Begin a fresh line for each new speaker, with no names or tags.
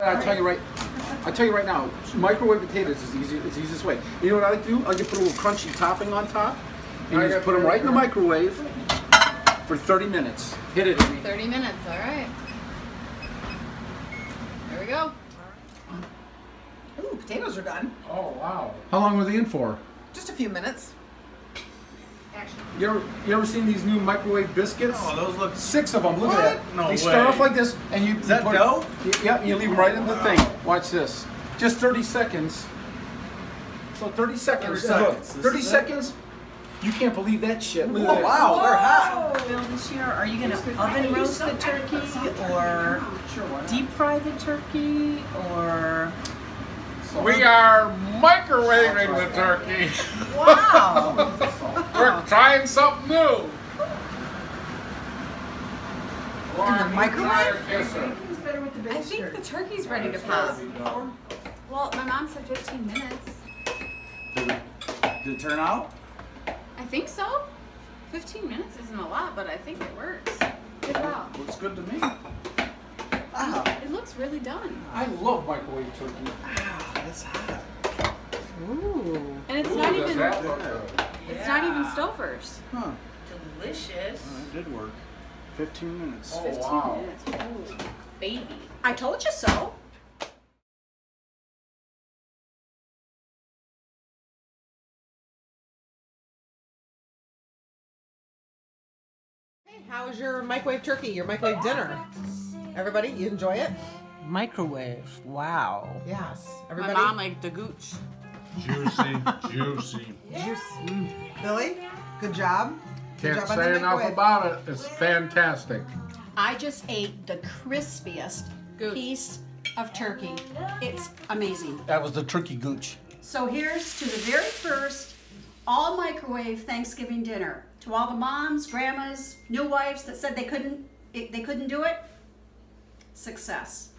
I tell you right now, microwave potatoes is easy. It's the easiest way. You know what I like to do? I like to put a little crunchy topping on top, and you just put them right in the microwave for 30 minutes. Hit it, Amy.
30 minutes. All right. There we go.
Ooh, potatoes are done.
Oh wow! How long were they in for?
Just a few minutes.
You ever seen these new microwave biscuits?
Oh, those look...
6 of them. Look at that.
No
they
way.
start off like this, and you
Is that
put
dough?
Yep, you leave them right in the thing. Watch this. Just 30 seconds. So 30 seconds.
30 seconds.
Look, 30 seconds. You can't believe that shit. Look at that.
Wow, they're hot.
Bill, this year, are you going to oven roast the turkey or deep fry the turkey or?
We are microwaving the turkey.
Wow!
We're trying something new.
In the microwave?
I think the turkey's ready to pop. Well, my mom said 15 minutes.
Did it turn out?
I think so. 15 minutes isn't a lot, but I think it works. Good job.
Looks good to me.
Wow.
It looks really done.
I love microwave turkey.
Wow, that's hot.
Ooh.
And it's
Ooh,
not
does
even
that look good?
it's not even Stouffer's.
Huh.
Delicious.
Oh, it did work. 15 minutes.
Oh
15
wow!
minutes. Ooh, baby.
I told you so.
Hey, how was your microwave turkey, your microwave dinner? Everybody, you enjoy it?
Microwave. Wow.
Yes.
My
Everybody?
mom liked the gooch.
Juicy, juicy.
Juice. Billy, good job. Good
Can't
job on the
say enough
microwave.
about it. It's fantastic.
I just ate the crispiest
Gooch.
piece of turkey. It's amazing.
That was the turkey gooch.
So here's to the very first all microwave Thanksgiving dinner. To all the moms, grandmas, new wives that said they couldn't do it. Success.